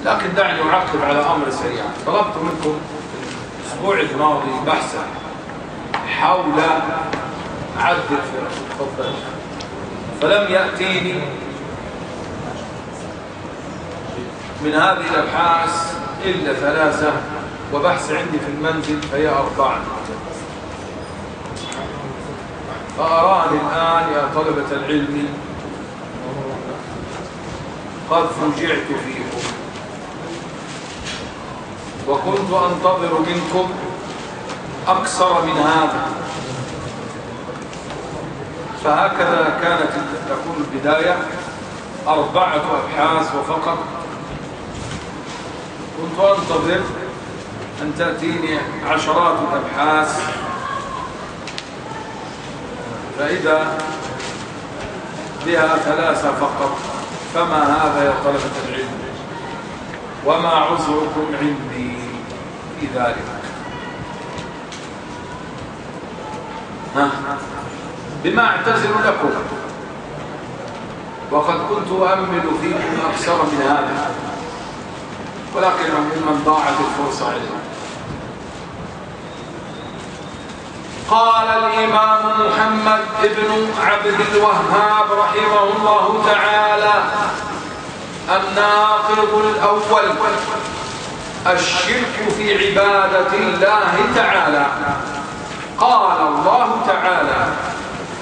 لكن دعني أعقب على أمر سريع. طلبت منكم الأسبوع الماضي بحثا حول عد الفرق، فلم يأتيني من هذه الأبحاث إلا 3، وبحث عندي في المنزل فهي 4. فأراني الآن يا طلبة العلم قد فوجعت فيكم، وكنت أنتظر منكم أكثر من هذا. فهكذا كانت تكون البداية، 4 أبحاث وفقط. كنت أنتظر أن تأتيني عشرات الأبحاث، فإذا بها 3 فقط. فما هذا يا طلبة العلم؟ وما عذركم عندي في ذلك؟ بما أعتذر لكم، وقد كنت أؤمل فيكم أكثر من هذا، ولكن ممن ضاعت الفرصة عليه. قال الإمام محمد بن عبد الوهاب رحمه الله تعالى: الناقض الأول الشرك في عبادة الله تعالى. قال الله تعالى: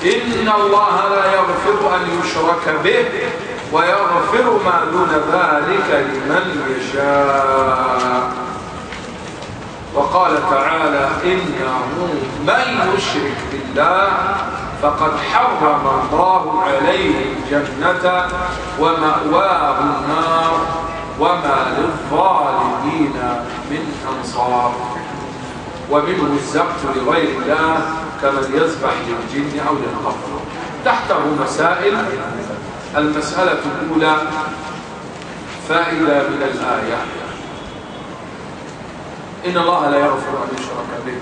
إن الله لا يغفر أن يشرك به ويغفر ما دون ذلك لمن يشاء. وقال تعالى: إنه من يشرك بالله فقد حرم الله عليه الجنة ومأواه النار وما للظالمين من أنصار. ومنه الزبط لغير الله كمن يذبح للجن أو للقبر. تحته مسائل. المسألة الأولى فائدة من الآية: إن الله لا يغفر أن يشرك به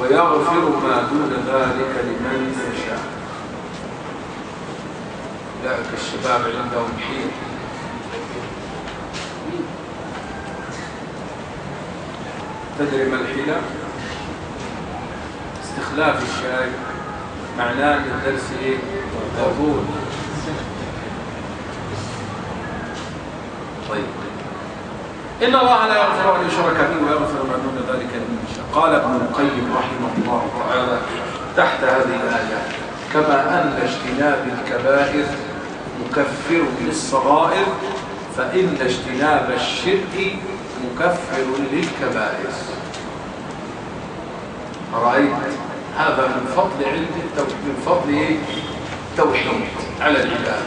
ويغفر ما دون ذلك لمن يشاء. أولئك الشباب عندهم حيل. تدري ما الحيلة؟ استخلاف الشاي. معناه ان الدرس ايه؟ طول. طيب، إن الله لا يغفر أن يشرك به ويغفر ما دون ذلك لمن يشاء. قال ابن القيم رحمه الله تعالى تحت هذه الآية: كما أن اجتناب الكبائر مكفر للصغائر، فإن اجتناب الشرك مكفر للكبائر. رأيت؟ هذا من فضل علم التوحيد، من فضل التوحيد على العباد.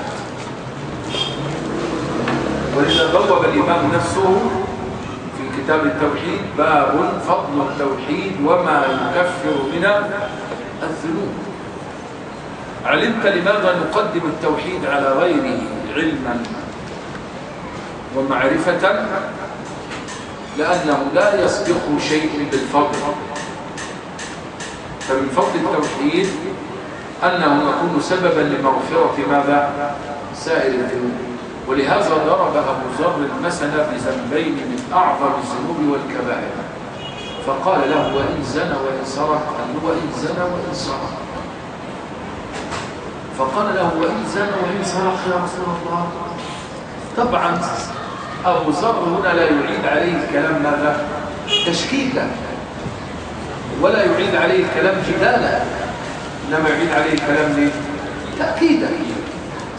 ولذا بوب الإمام نفسه في كتاب التوحيد باب فضل التوحيد وما يكفر من الذنوب. علمت لماذا نقدم التوحيد على غيره علما ومعرفة؟ لأنه لا يسبق شيء بالفضل. فمن فضل التوحيد أنه يكون سببا لمغفرة ماذا؟ سائر الذنوب. ولهذا ضرب أبو ذر المثل بذنبين من أعظم الذنوب والكبائر، فقال له: وإن زنى وإن سرق. قال له: وإن زنى وإن سرق. فقال له: وإن زنى وإن سرق يا رسول الله. طبعا أبو ذر هنا لا يعيد عليه الكلام ماذا؟ تشكيكا، ولا يعيد عليه الكلام جدالا، إنما يعيد عليه الكلام ليه؟ تأكيدا.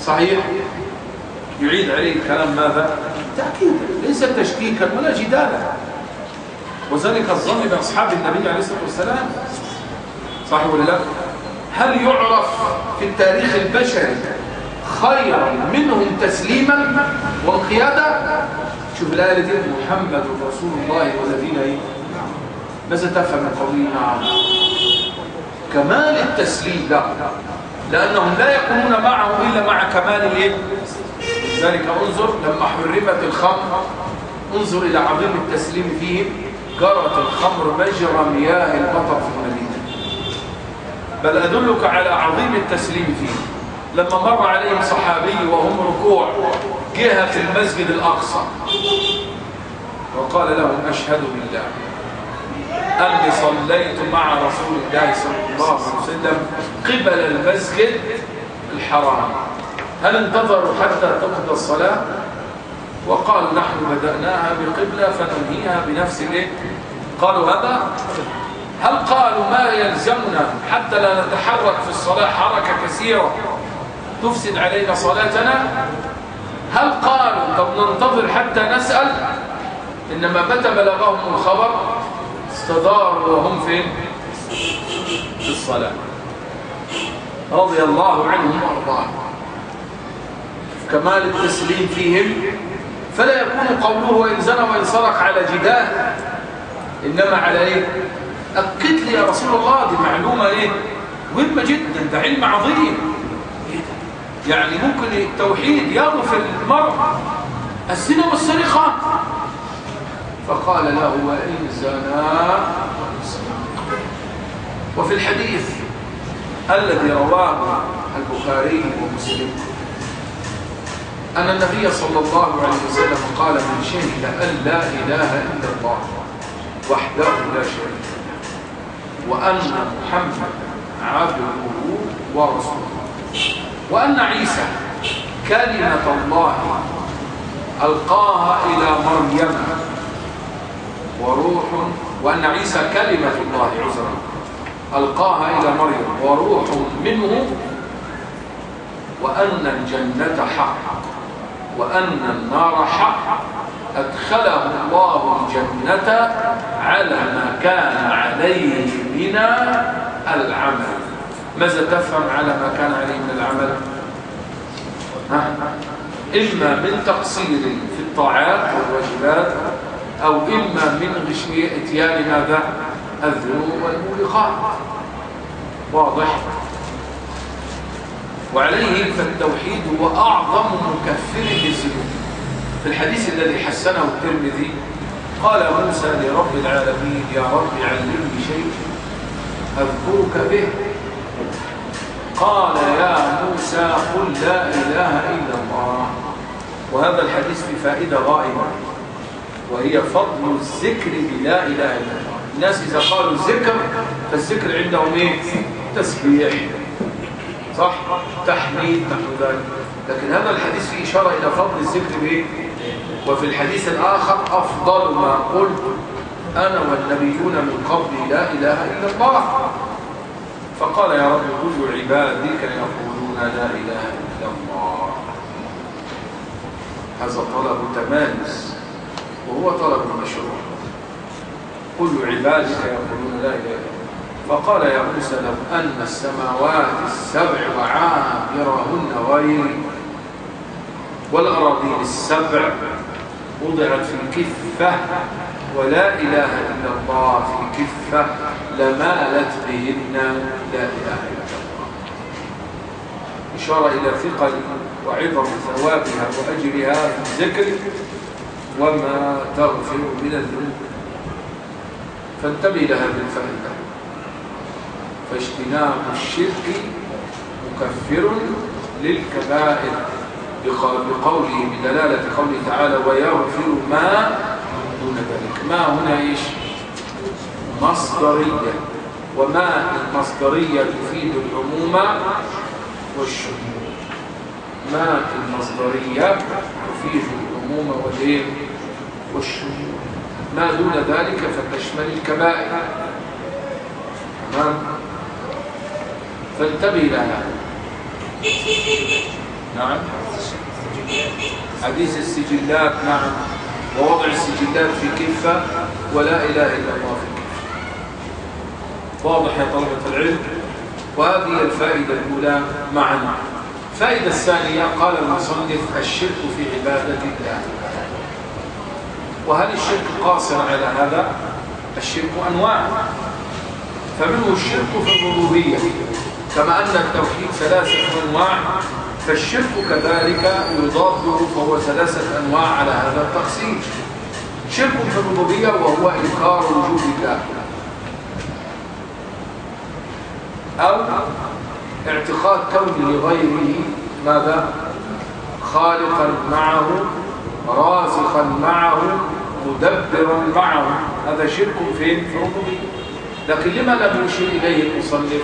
صحيح؟ يعيد عليه الكلام ماذا؟ تأكيدا، ليس تشكيكا ولا جدالا. وذلك الظن بأصحاب النبي عليه الصلاة والسلام. صحيح ولا لا؟ هل يعرف في التاريخ البشري خيرا منهم تسليما وانقيادا؟ شوف الآية دي: محمد رسول الله والذين ماذا تفهم من قوله معه؟ كمال التسليم له، لأنهم لا يكونون معه إلا مع كمال الايه؟ لذلك انظر لما حرمت الخمر، انظر إلى عظيم التسليم فيهم. جرت الخمر مجرى مياه المطر في المدينة. بل أدلك على عظيم التسليم فيهم. لما مر عليهم صحابي وهم ركوع جهة المسجد الأقصى وقال لهم أشهد بالله أني صليت مع رسول الله صلى الله عليه وسلم قبل المسجد الحرام، هل انتظروا حتى تقضى الصلاة؟ وقال نحن بدأناها بقبلة فننهيها بنفس الايه؟ قالوا هذا؟ هل قالوا ما يلزمنا حتى لا نتحرك في الصلاة حركة كثيرة تفسد علينا صلاتنا؟ هل قالوا طب ننتظر حتى نسأل؟ إنما متى بلغهم الخبر استداروا وهم فين؟ في الصلاة رضي الله عنهم وارضاهم. كمال التسليم فيهم، فلا يكون قوله وإن زنى وإن سرق على جدال، إنما على إيه؟ أكد لي يا رسول الله، دي معلومة إيه؟ مهمة جدا، ده علم عظيم. يعني ممكن التوحيد يغفر المرء الزنا والسرقة. فقال له وإن زنى. وفي الحديث الذي رواه البخاري ومسلم أن النبي صلى الله عليه وسلم قال من شهد أن لا إله إلا الله وحده لا شريك له وأن محمدا عبده ورسوله وأن عيسى كلمة الله ألقاها إلى مريم وروح، وأن عيسى كلمة الله عذرا ألقاها إلى مريم وروح منه، وأن الجنة حق وأن النار حق، أدخله الله الجنة على ما كان عليه من العمل. ماذا تفهم على ما كان عليه من العمل؟ إما من تقصير في الطاعات والواجبات، أو إما من إتيان ماذا؟ الذنوب والموبقات. واضح؟ وعليه فالتوحيد هو أعظم مكفر للذنوب. في الحديث الذي حسنه الترمذي قال موسى لرب العالمين يا رب علمني شيء أذكرك به. قال يا موسى قل لا إله إلا الله. وهذا الحديث في فائدة غائبة، وهي فضل الذكر بلا إله إلا الله. الناس إذا قالوا الذكر فالذكر عندهم إيه؟ تسبيح، صح؟ تحميد، نحو ذلك. لكن هذا الحديث فيه إشارة إلى فضل الذكر بإيه؟ وفي الحديث الآخر أفضل ما قلت أنا والنبيون من قبلي لا إله إلا الله. فقال يا رب كل عبادك يقولون لا إله إلا الله. هذا طلب تمانس وهو طلب مشروع. كل عبادك يقولون لا إله إلا الله. فقال يا موسى لو أن السماوات السبع وعامرهن غيري والأراضين السبع وضعت في كفة ولا إله إلا الله في كفة لمالت بهن لا إله إلا الله. إشارة إلى ثقل وعظم ثوابها وأجرها في الذكر وما تغفر من الذنوب. فانتبه لها بالفائدة. فاجتناب الشرك مكفر للكبائر بقوله بدلالة قوله تعالى ويغفر ما دون ذلك. ما هنا ايش؟ مصدرية، وما المصدرية تفيد العموم والشمول. ما المصدرية تفيد العموم والشمول. ما دون ذلك فتشمل الكبائر. تمام؟ فانتبه لها. نعم، حديث السجلات، نعم، ووضع السجلات في كفة ولا إله إلا الله في كفة. واضح يا طلبة العلم؟ وهذه الفائدة الأولى معنا. الفائدة الثانية قال المصنف الشرك في عبادة الله. وهل الشرك قاصر على هذا؟ الشرك أنواع، فمنه الشرك في الربوبية كما أن التوحيد ثلاثة أنواع، فالشرك كذلك يضاد فهو ثلاثة أنواع على هذا التقسيم. شرك في الربوبية وهو إنكار وجود الله، أو اعتقاد كون لغيره ماذا؟ خالقا معه، رازقا معه، مدبرا معه. هذا شرك فين؟ في الربوبية. لكن لما لم يشير إليه المصنف؟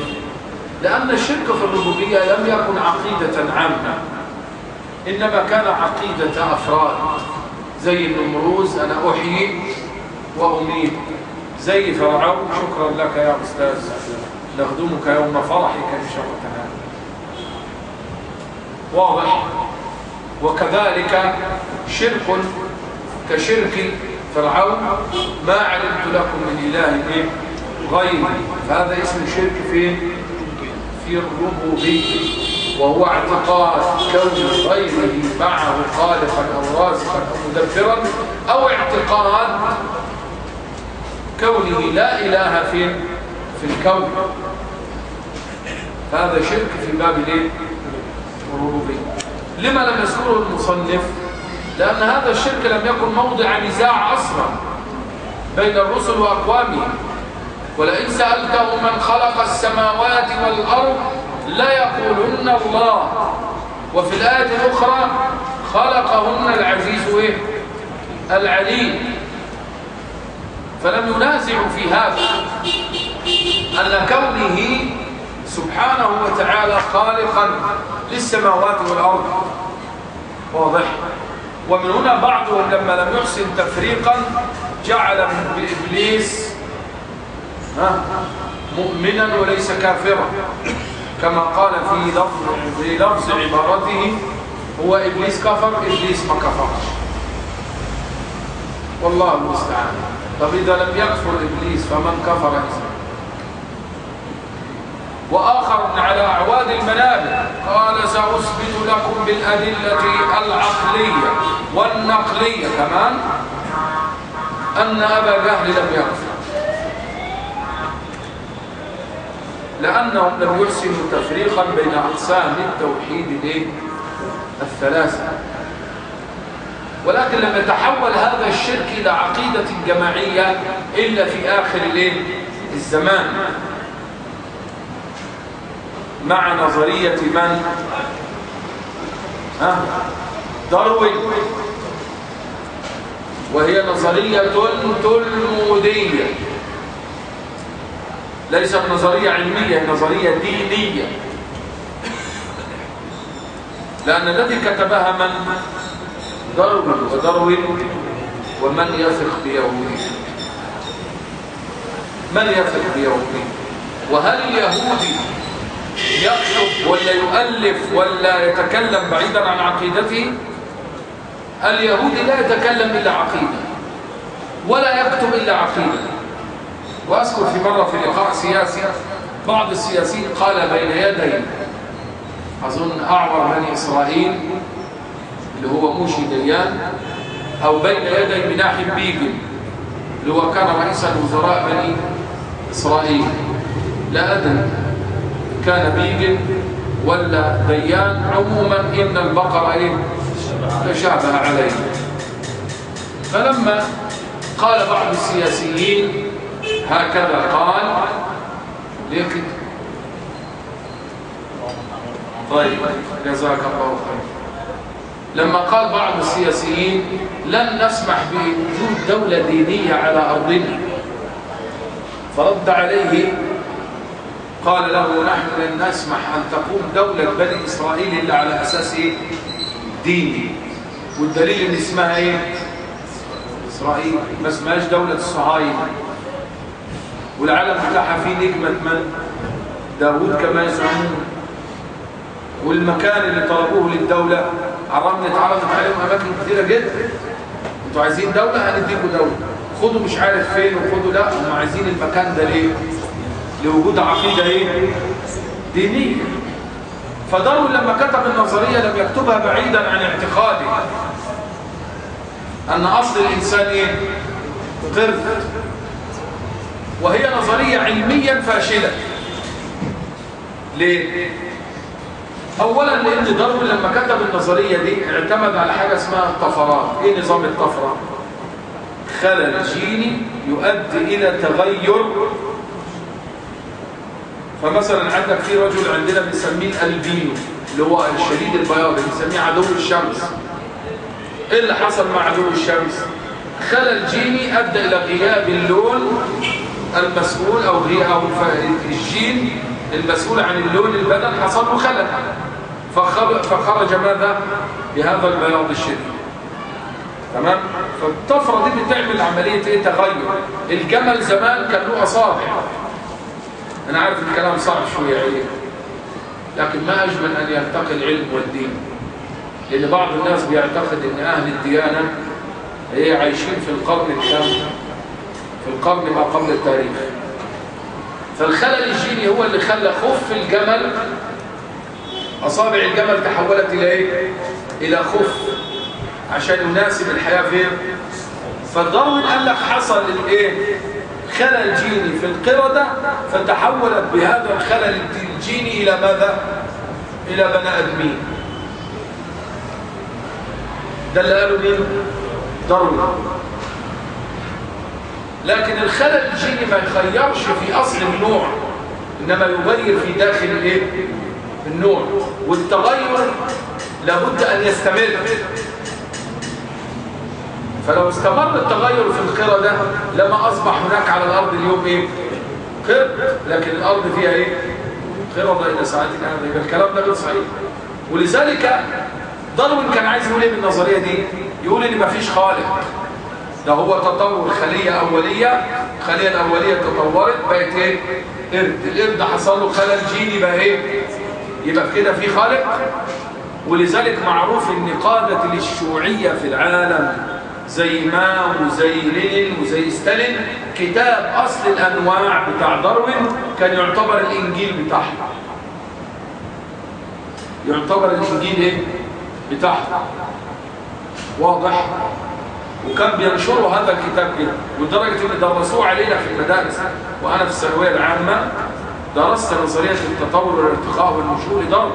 لأن الشرك في الربوبية لم يكن عقيدة عامة، إنما كان عقيدة أفراد، زي النمروز أنا أحيي وأميت، زي فرعون شكرا لك يا أستاذ نخدمك يوم فرحك إن شرعتنا. واضح؟ وكذلك شرك كشرك فرعون ما علمت لكم من إله غيري، فهذا اسم شرك في الربوبية، وهو اعتقاد كون غيره معه خالقا أو رازقا أو مدبرا، أو اعتقاد كونه لا إله في الكون، فهذا شرك في باب الربوبية. لما لم يذكره المصنف؟ لأن هذا الشرك لم يكن موضع نزاع أصلا بين الرسل وأقوامهم. ولئن سألتهم من خلق السماوات والأرض ليقولن الله، وفي الآية الأخرى خلقهن العزيز العليم. فلم ينازعوا في هذا أن كونه سبحانه وتعالى خالقا للسماوات والأرض. واضح؟ ومن هنا بعضهم لما لم يحسن تفريقا جعل بإبليس مؤمنا وليس كافرا، كما قال في لفظ عبارته هو إبليس كفر، إبليس ما كفرش، والله المستعان. طب إذا لم يكفر إبليس فمن كفر إذن؟ وآخر على أعواد المنابر قال سأثبت لكم بالأدلة العقلية والنقلية كمان أن أبا جهل لم يكفر، لأنهم لم يحسنوا تفريقا بين أقسام التوحيد الثلاثة. ولكن لم يتحول هذا الشرك إلى عقيدة جماعية إلا في آخر الزمان مع نظرية من؟ داروين، وهي نظرية تلمودية، ليست نظرية علمية، نظرية دينية، لأن الذي كتبها من؟ داروين. ومن يثق بيومه؟ من يثق بيومه؟ وهل اليهودي يكتب ولا يؤلف ولا يتكلم بعيدا عن عقيدته؟ اليهودي لا يتكلم إلا عقيدة ولا يكتب إلا عقيدة. وأذكر في مرة في لقاء سياسي بعض السياسيين قال بين يدي أظن أعور بني إسرائيل اللي هو موشي ديان، أو بين يدي مناحم بيجن اللي هو كان رئيس الوزراء بني إسرائيل، لا أدري كان بيجن ولا ديان، عموما إن البقرة تشابه عليه. فلما قال بعض السياسيين هكذا قال لكن طيب جزاك الله خير، لما قال بعض السياسيين لن نسمح بوجود دولة دينية على أرضنا، فرد عليه قال له نحن لن نسمح أن تقوم دولة بني إسرائيل إلا على أساس ديني، والدليل إن اسمها إسرائيل، ما اسمهاش دولة الصهاينة. والعالم بتاعها فيه نجمة من؟ داوود كما يزعمون. والمكان اللي طلبوه للدولة اتعرضت عليهم أماكن كثيرة جدا. انتوا عايزين دولة؟ هنديكوا دولة. خدوا مش عارف فين وخدوا، لا هم عايزين المكان ده ليه؟ لوجود عقيدة دينية. فداروين لما كتب النظرية لم يكتبها بعيدا عن اعتقاده أن أصل الإنسان قرد، وهي نظرية علميا فاشلة. ليه؟ أولا لأن داروين لما كتب النظرية دي اعتمد على حاجة اسمها الطفرات. إيه نظام الطفرة؟ خلل جيني يؤدي إلى تغير. فمثلا عندك في رجل عندنا بنسميه البينو، اللي هو الشديد البياض اللي بنسميه عدو الشمس. ايه اللي حصل مع عدو الشمس؟ خلل جيني ادى الى غياب اللون المسؤول او الجين المسؤول عن اللون البدن حصل له خلل، فخرج ماذا؟ بهذا البياض الشديد. تمام؟ فالطفره دي بتعمل عمليه ايه؟ تغير. الجمل زمان كان له اصابع. انا عارف الكلام صعب شويه عليه، لكن ما اجمل ان يلتقي العلم والدين. لان بعض الناس بيعتقد ان اهل الديانه هي عايشين في القرن الكام؟ في القرن ما قبل التاريخ. فالخلل الجيني هو اللي خلى خف الجمل، اصابع الجمل تحولت الى ايه؟ الى خف عشان يناسب الحياه فين؟ فداروين قال لك حصل الايه؟ خلل جيني في القردة، فتحولت بهذا الخلل الجيني إلى ماذا؟ إلى بني آدمين. ده اللي قالوا مين؟ داروين. لكن الخلل الجيني ما يخيرش في أصل النوع، إنما يغير في داخل الإيه؟ النوع، والتغير لابد أن يستمر. فلو استمر التغير في القردة لما أصبح هناك على الأرض اليوم إيه؟ قرد، لكن الأرض فيها إيه؟ قردة إلى ساعتنا هذا. يبقى الكلام ده غير صحيح. ولذلك داروين كان عايز يقول إيه بالنظرية دي؟ يقول إن مفيش خالق، ده هو تطور خلية أولية، الخلية الأولية تطورت بقت إيه؟ قرد. القرد حصل له خلل جيني بقى إيه؟ يبقى كده في خالق. ولذلك معروف إن قادة الشيوعية في العالم زي ماو وزي لينين وزي ستالين، كتاب أصل الأنواع بتاع داروين كان يعتبر الإنجيل بتاعه. يعتبر الإنجيل إيه؟ بتاعه. واضح؟ وكان بينشروا هذا الكتاب كده، ولدرجة إن درسوه علينا في المدارس. وأنا في الثانوية العامة درست نظرية التطور والارتقاء والنشوء لداروين.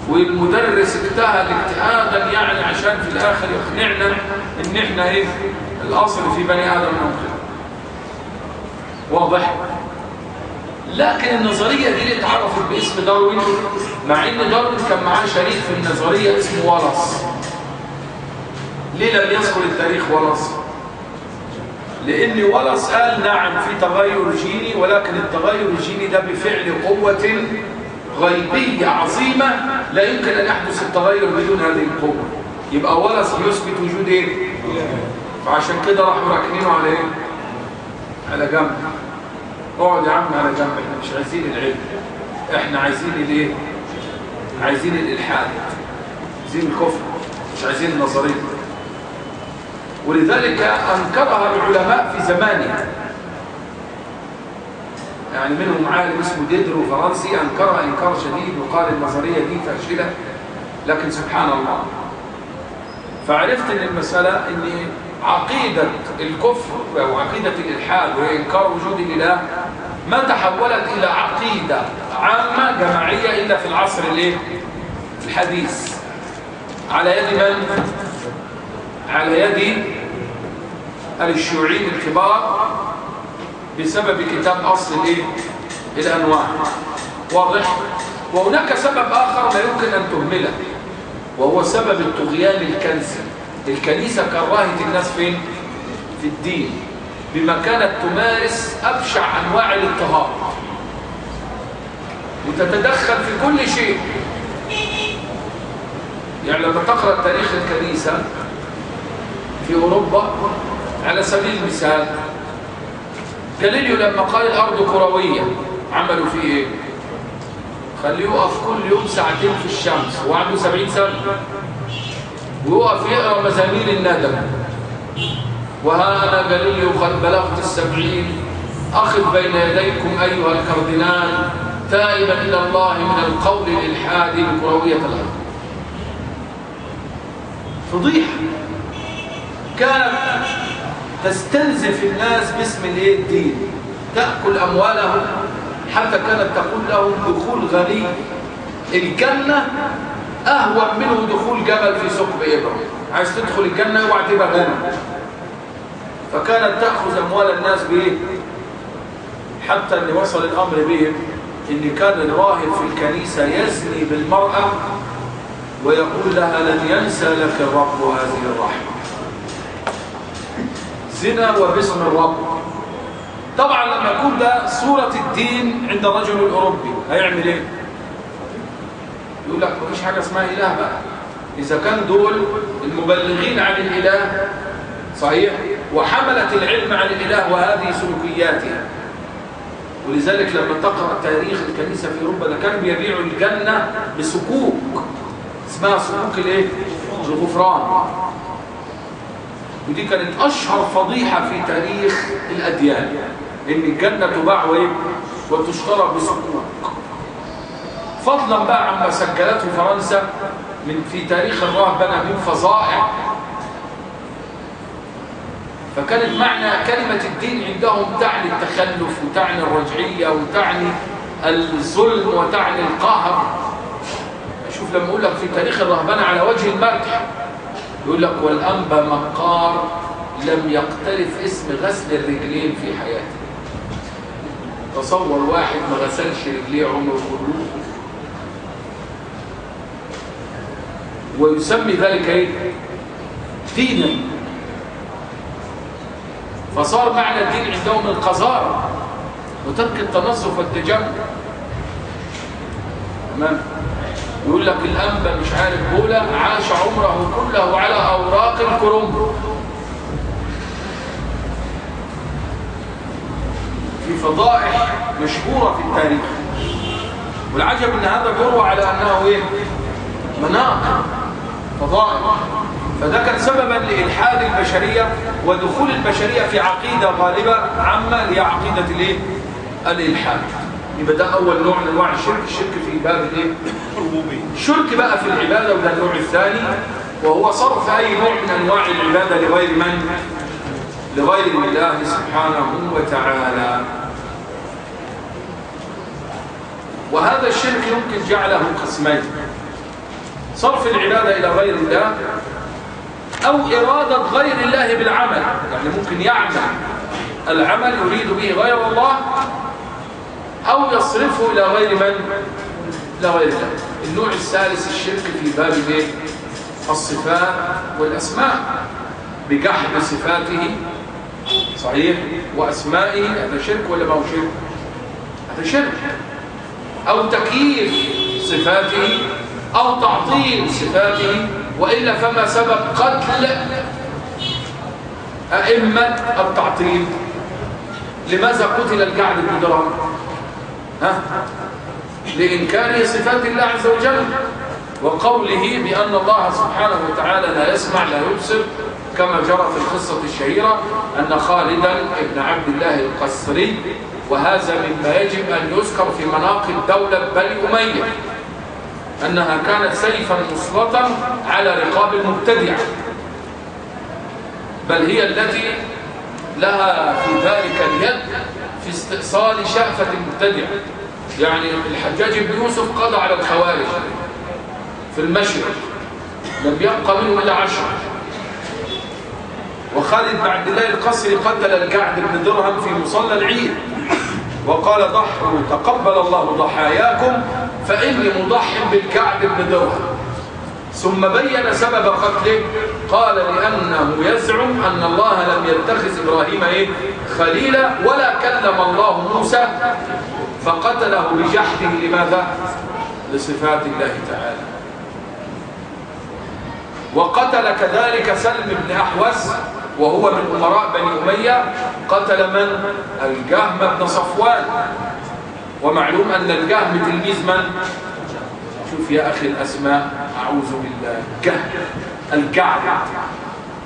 والمدرس اجتهد اجتهادا يعني عشان في الاخر يقنعنا ان احنا ايه؟ الاصل في بني ادم ننقل. واضح؟ لكن النظريه دي اللي اتعرفت باسم داروين، مع ان داروين كان معاه شريك في النظريه اسمه والاس. ليه لم يذكر التاريخ والاس؟ لان والاس قال نعم في تغير جيني، ولكن التغير الجيني ده بفعل قوه غيبية عظيمة لا يمكن أن يحدث التغير بدون هذه القوة. يبقى والاس بيثبت وجود إيه؟ فعشان كده راحوا راكنينه على إيه؟ على جنب. اقعد يا عم على جنب، إحنا مش عايزين العلم، إحنا عايزين الإيه؟ عايزين الإلحاد، عايزين الكفر، مش عايزين النظرية. ولذلك أنكرها العلماء في زمانها. يعني منهم عالم اسمه ديدرو فرنسي أنكرها إنكار شديد وقال النظرية دي فاشلة. لكن سبحان الله، فعرفت ان المسألة ان عقيدة الكفر وعقيدة الإلحاد وإنكار وجود الإله ما تحولت إلى عقيدة عامة جماعية إلا في العصر الحديث. على يد من؟ على يد الشيوعيين الكبار بسبب كتاب أصل الأنواع. واضح؟ وهناك سبب آخر لا يمكن أن تهمله، وهو سبب الطغيان الكنسي. الكنيسة كرهت الناس فين؟ في الدين، بما كانت تمارس أبشع أنواع الاضطهاد وتتدخل في كل شيء. يعني لما تقرأ تاريخ الكنيسة في أوروبا على سبيل المثال، جاليليو لما قال الأرض كروية عملوا فيه إيه؟ خليه يقف كل يوم ساعتين في الشمس وعنده 70 سنة ويقف يقرأ مزامير الندم. وها أنا جاليليو قد بلغت 70، أخذ بين يديكم أيها الكاردينال تائبا إلى الله من القول الإلحادي بكروية الأرض. فضيحة كانت تستنزف الناس باسم الدين، تأكل أموالهم، حتى كانت تقول لهم دخول غني الجنة أهون منه دخول جبل في ثقب إبرة. عايز تدخل الجنة اوعى تبقى غني. فكانت تأخذ أموال الناس بإيه؟ حتى أن وصل الأمر بهم إن كان الراهب في الكنيسة يزني بالمرأة ويقول لها لن ينسى لك الرب هذه الرحمة. زنا وباسم الرب. طبعا لما يكون ده صورة الدين عند الرجل الأوروبي هيعمل ايه؟ يقول لك مفيش حاجة اسمها إله بقى. إذا كان دول المبلغين عن الإله صحيح وحملت العلم عن الإله وهذه سلوكياتها. ولذلك لما تقرأ تاريخ الكنيسة في أوروبا ده كانوا بيبيعوا الجنة بسكوك اسمها سكوك الايه؟ الغفران. ودي كانت أشهر فضيحة في تاريخ الأديان إن الجنة تباع وتشترى بسكوك. فضلا بقى عما سجلته فرنسا من في تاريخ الرهبنة من فظائع. فكانت معنى كلمة الدين عندهم تعني التخلف وتعني الرجعية وتعني الظلم وتعني القهر. شوف لما أقول لك في تاريخ الرهبنة على وجه المدح يقول لك والأنبا مقار لم يقترف اسم غسل الرجلين في حياته. تصور واحد ما غسلش رجليه عمره كله ويسمي ذلك ايه؟ دينا. فصار معنى الدين عندهم القذارة وترك التنظف والتجمل. تمام. يقول لك الأنبا مش عارف بولا عاش عمره كله على أوراق الكرنب. في فضائح مشهورة في التاريخ. والعجب ان هذا جروى على انه ايه؟ مناقب فضائح. فده كان سببا لإلحاد البشرية ودخول البشرية في عقيدة غالبة عامة اللي هي عقيدة الايه؟ الإلحاد. يبقى ده أول نوع من أنواع الشرك، الشرك في باب الايه؟ الربوبية. الشرك بقى في العبادة وده النوع الثاني وهو صرف أي نوع من أنواع العبادة لغير من؟ لغير الله سبحانه وتعالى. وهذا الشرك يمكن جعله قسمين: صرف العبادة إلى غير الله أو إرادة غير الله بالعمل. يعني ممكن يعمل العمل يريد به غير الله أو يصرفه إلى غير من؟ إلى غير الله. النوع الثالث الشرك في باب الصفات والأسماء بجحد صفاته صحيح وأسمائه. هذا شرك ولا ما هو شرك؟ هذا شرك. أو تكييف صفاته أو تعطيل صفاته. وإلا فما سبب قتل أئمة التعطيل؟ لماذا قتل الجعد بن درهم؟ لإنكار صفات الله عز وجل وقوله بأن الله سبحانه وتعالى لا يسمع لا يبصر، كما جرى في القصة الشهيرة أن خالدا ابن عبد الله القسري، وهذا مما يجب أن يذكر في مناقب دولة بني أمية، أنها كانت سيفا مسلطا على رقاب المبتدعة، بل هي التي لها في ذلك اليد في استئصال شأفة المبتدعة. يعني الحجاج بن يوسف قضى على الخوارج في المشرق، لم يبقى منهم إلا 10. وخالد بن عبد الله القسري قتل الجعد بن درهم في مصلى العيد وقال ضحوا تقبل الله ضحاياكم فإني مضح بالجعد بن درهم. ثم بين سبب قتله، قال لأنه يزعم أن الله لم يتخذ إبراهيم خليلا ولا كلم الله موسى، فقتله بجحده. لماذا؟ لصفات الله تعالى. وقتل كذلك سلم بن أحوز وهو من أمراء بني أمية، قتل من؟ الجهم بن صفوان. ومعلوم أن الجهم تلميذ من؟ شوف يا أخي الأسماء، أعوذ بالله. جهم الجعد.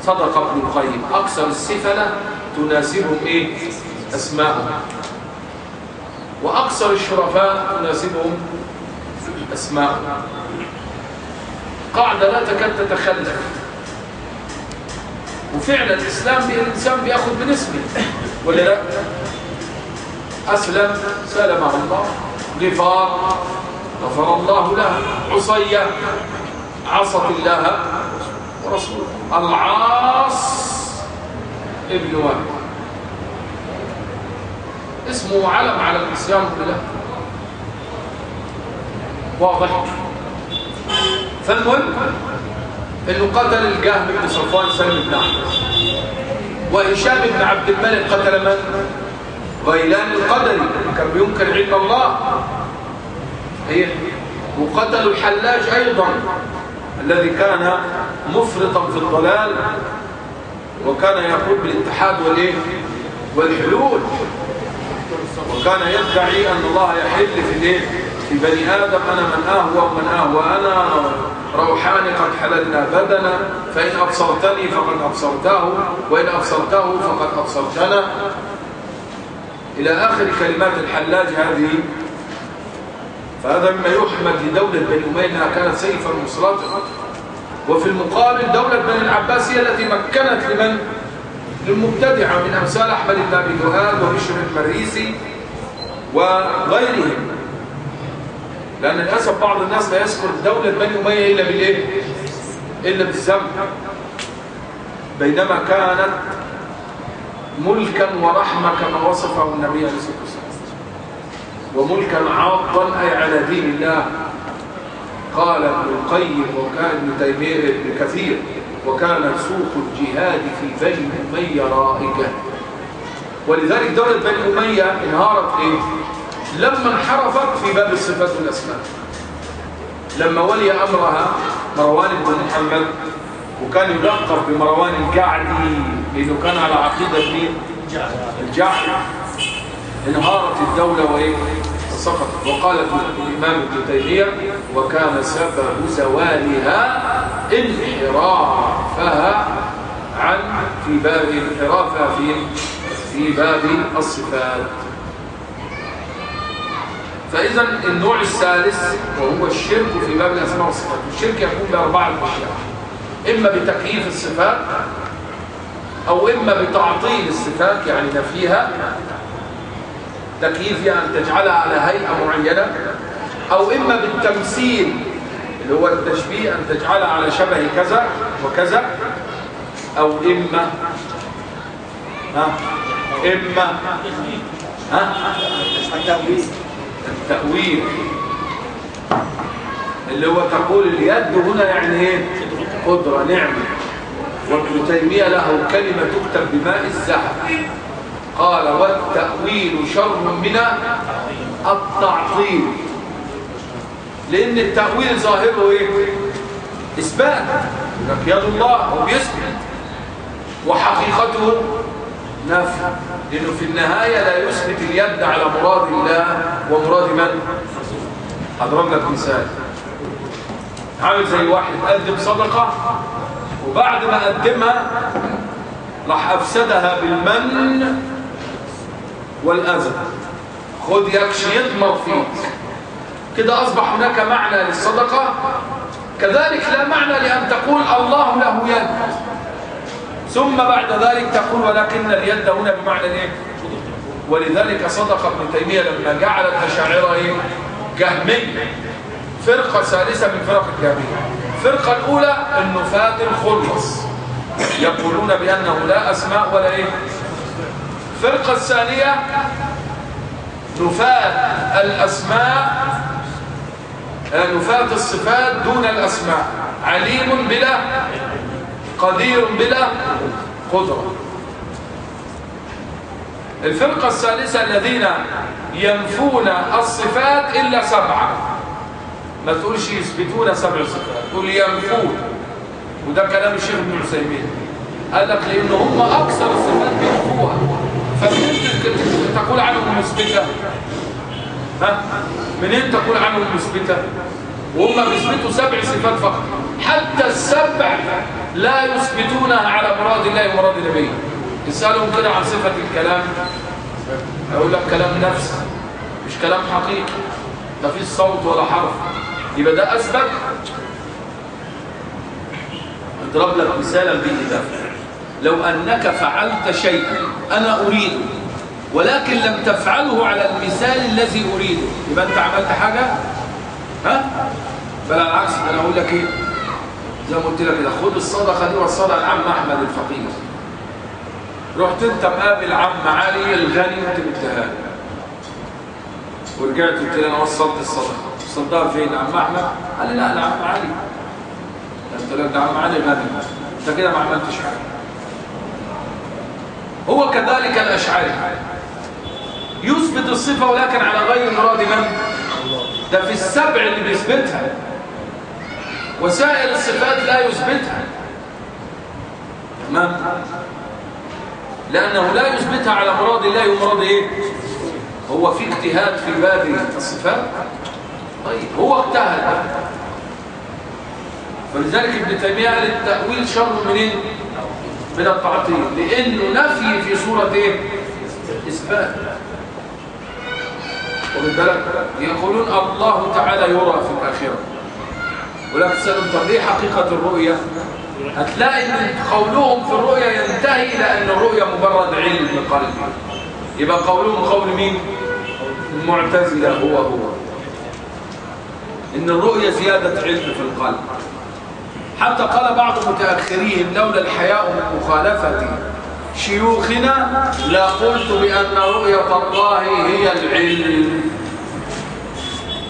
صدق ابن القيم أكثر السفلة تناسبهم أسماءهم، وأكثر الشرفاء تناسبهم أسماءهم. قاعدة لا تكاد تتخلف. وفعلا الإسلام الإنسان بيأخذ من اسمه ولا لا؟ أسلم سلمه الله، غفار غفر الله له، عصية عصت الله ورسوله، العاص ابن وهب اسمه علم على الإسلام كله. واضح؟ فالمهم انه قتل الجهم بن صفوان سلم بن احمد، وهشام بن عبد الملك قتل من؟ غيلان القدري كان بينكر علم الله. وقتلوا الحلاج ايضا الذي كان مفرطا في الضلال، وكان يقول بالاتحاد والحلول، وكان يدعي ان الله يحل في بني ادم، انا من اهوى ومن اهوى انا، روحان قد حللنا بدنا، فان ابصرتني فقد ابصرته، وان ابصرته فقد ابصرتنا، الى اخر كلمات الحلاج هذه. فهذا مما يحمد لدوله بني اميه انها كانت سيفا مسلطا. وفي المقابل دولة بني العباس هي التي مكنت للمبتدعة من أمثال أحمد بن أبي دؤاد وبشر المريسي وغيرهم. لأن للأسف بعض الناس لا يذكر دولة بني أمية إلا بالذنب، بينما كانت ملكا ورحمة كما وصفه النبي عليه الصلاة والسلام، وملكا عاضا أي على دين الله. قال ابن القيم وكان ابن تيمية ابن كثير: وكانت سوق الجهاد في بني أمية رائجة. ولذلك دولة بني أمية انهارت لما انحرفت في باب الصفات والأسماء، لما ولي أمرها مروان بن محمد، وكان يلقب بمروان الجعدي لأنه كان على عقيدة الجعد. انهارت الدولة سقطت. وقال الإمام ابن تيمية: وكان سبب زوالها انحرافها في باب انحرافها في باب الصفات. فإذا النوع الثالث وهو الشرك في باب الأسماء والصفات. الشرك يكون بأربعة أشياء: إما بتكييف الصفات، أو إما بتعطيل الصفات يعني نفيها، تكييف يعني أن تجعلها على هيئة معينة، أو إما بالتمثيل اللي هو التشبيه أن تجعلها على شبه كذا وكذا، أو إما التأويل اللي هو تقول اليد هنا يعني قدرة نعمة. وابن تيمية له كلمة تكتب بماء الذهب، قال: والتأويل شر من التعطيل، لأن التأويل ظاهره إثبات، يد الله هو بيثبت، وحقيقته نفي، لأنه في النهاية لا يثبت اليد على مراد الله ومراد من؟ أضرب لك مثال: عامل زي واحد قدم صدقة، وبعد ما قدمها راح أفسدها بالمن والأذى، خد يكشي يضمر فيك، كده أصبح هناك معنى للصدقة. كذلك لا معنى لأن تقول الله له يد، ثم بعد ذلك تقول ولكن اليد هنا بمعنى ولذلك صدق ابن تيمية لما جعل الأشاعرة جهمية، فرقة ثالثة من فرق الجهمية. الفرقة الأولى النفاة الخلص، يقولون بأنه لا أسماء ولا الفرقة الثانية نفاة الأسماء، نفاة الصفات دون الأسماء، عليم بلا، قدير بلا قدرة. الفرقة الثالثة الذين ينفون الصفات إلا 7، ما تقولش يثبتون 7 صفات، تقول ينفون. وده كلام الشيخ ابن عثيمين، قال لك لأن هم أكثر الصفات بينفوها، فمنين تقول عنهم مثبتة؟ منين تقول عنهم مثبتة؟ وهم بيثبتوا 7 صفات فقط، حتى ال7 لا يثبتونها على مراد الله ومراد نبيه. تسألهم كده عن صفة الكلام، أقول لك كلام نفس، مش كلام حقيقي، لا فيه صوت ولا حرف، يبقى ده أثبت. اضرب لك مثالا به: لو أنك فعلت شيئا أنا أريده ولكن لم تفعله على المثال الذي أريده، يبقى أنت عملت حاجة؟ بل العكس، أنا أقول لك زي ما قلت لك كده: خد الصدقة دي وصلها لعم أحمد الفقير. رحت أنت مقابل عم علي الغني وأنت مديها له، ورجعت قلت له أنا وصلت الصدقة، صدام فين عم احمد؟ قال لي لا عم علي. قلت له ده عم علي غني، انت كده ما عملتش حاجه. هو كذلك الاشعري يثبت الصفه ولكن على غير مراد من؟ ده في السبع اللي بيثبتها، وسائر الصفات لا يثبتها. تمام؟ لأنه لا يثبتها على مراد الله ومراد إيه؟ هو في اجتهاد في باب الصفات. طيب هو اجتهد، فلذلك ابن تيمية قال التأويل شر منين؟ من التعطيل، لأنه نفي في صورة إيه؟ إثبات. ومن بالك يقولون الله تعالى يرى في الآخرة، ولكن سألهم ليه حقيقة الرؤية؟ هتلاقي ان قولهم في الرؤية ينتهي إلى أن الرؤية مجرد علم قلبي. يبقى قولهم قول مين؟ المعتزلة. هو إن الرؤية زيادة علم في القلب. حتى قال بعض متأخرين لولا الحياء من مخالفة شيوخنا لا قلت بأن رؤية الله هي العلم.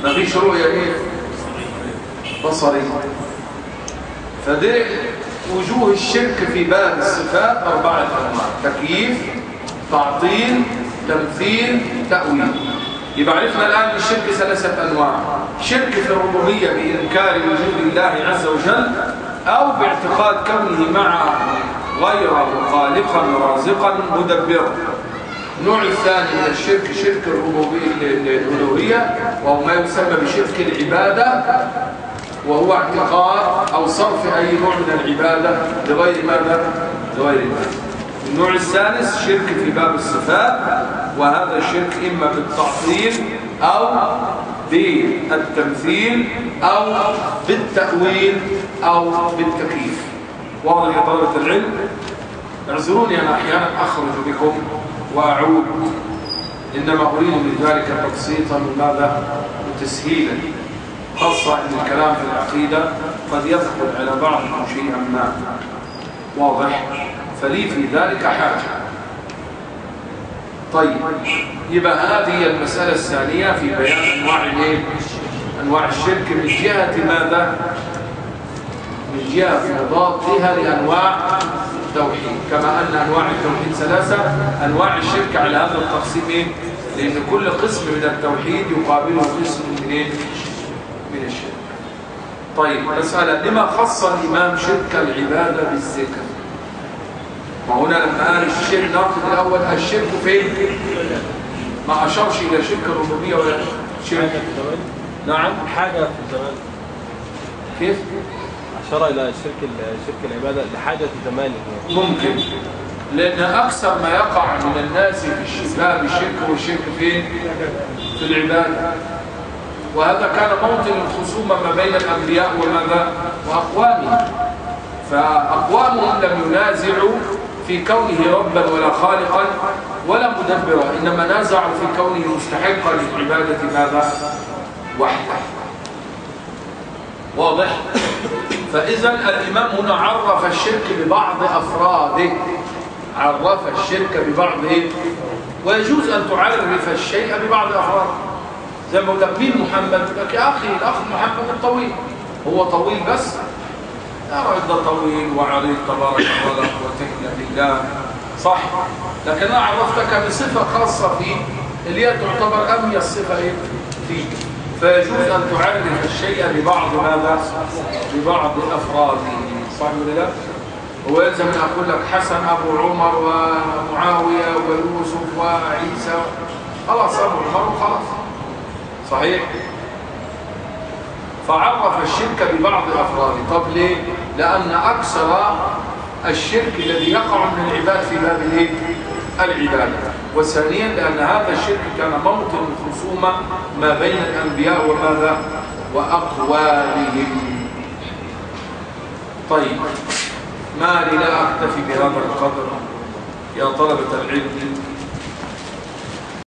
ما فيش رؤية إيه؟ بصري. فدي وجوه الشرك في باب الصفات 4 أنواع: تكييف، تعطيل، تمثيل، تأويل. يبقى عرفنا الآن الشرك 3 أنواع: شرك في الربوبية بإنكار وجود الله عز وجل أو باعتقاد كونه مع غيره خالقا رازقا مدبرا. النوع الثاني من الشرك شرك الألوهية، وهو ما يسمى بشرك العبادة، وهو اعتقاد أو صرف أي نوع من العبادة لغير ماذا؟ لغير الله. النوع الثالث شرك في باب الصفات، وهذا الشرك إما بالتعطيل أو بالتمثيل أو بالتأويل أو بالتكييف. واضح يا طلبة العلم؟ اعذروني أنا أحيانا أخرج بكم وأعود، إنما أريد من ذلك تبسيطا وماذا؟ وتسهيلا، خاصة أن الكلام في العقيدة قد يثقل على بعضكم شيئا ما. واضح؟ فلي في ذلك حاجة. طيب يبقى هذه المسألة الثانية في بيان أنواع الشرك من جهة ماذا؟ من جهة مضادها لأنواع التوحيد، كما أن أنواع التوحيد 3. أنواع الشرك على هذا التقسيم لأن كل قسم من التوحيد يقابله قسم من الشرك. طيب مسألة: لما خص الإمام شرك العبادة بالذكر؟ وهنا لما قال الشرك ناقض الأول، الشرك فين؟ ما أشارش إلى شرك الربوبية ولا شرك. نعم حاجة في الزمان. كيف؟ أشار إلى شرك العبادة لحاجة زمانه. ممكن، لأن أكثر ما يقع من الناس في باب الشرك والشرك فين؟ في العبادة. وهذا كان موطن الخصومة ما بين الأنبياء وماذا؟ وأقوامهم. فأقوامهم لم ينازعوا في كونه ربا ولا خالقا ولا مدبرا، إنما نازعوا في كونه مستحقا للعبادة ماذا؟ وحده. واضح؟ فإذا الإمام هنا عرف الشرك ببعض أفراده، عرف الشرك ببعض ويجوز أن تعرف الشيء ببعض أفراده. زي ما قلت مين محمد؟ لك يا أخي الأخ محمد الطويل، هو طويل بس؟ يا راجل ده طويل وعريض تبارك الله لا قوة إلا بالله، صح؟ لكن أنا عرفتك بصفة خاصة فيه اللي هي تعتبر أميز صفة فيه، فيجوز أن تعرف الشيء ببعض ماذا؟ ببعض أفراده، صح ولا لا؟ ويلزم أن أقول لك حسن أبو عمر ومعاوية ويوسف وعيسى، خلاص أبو عمر وخلاص، صحيح؟ فعرف الشرك ببعض أفراده. طب ليه؟ لأن أكثر الشرك الذي يقع من العباد في باب العبادة. وثانيا لأن هذا الشرك كان موطن الخصومة ما بين الأنبياء وماذا؟ وأقوالهم. طيب ما لي لا أكتفي بهذا القدر يا طلبة العلم.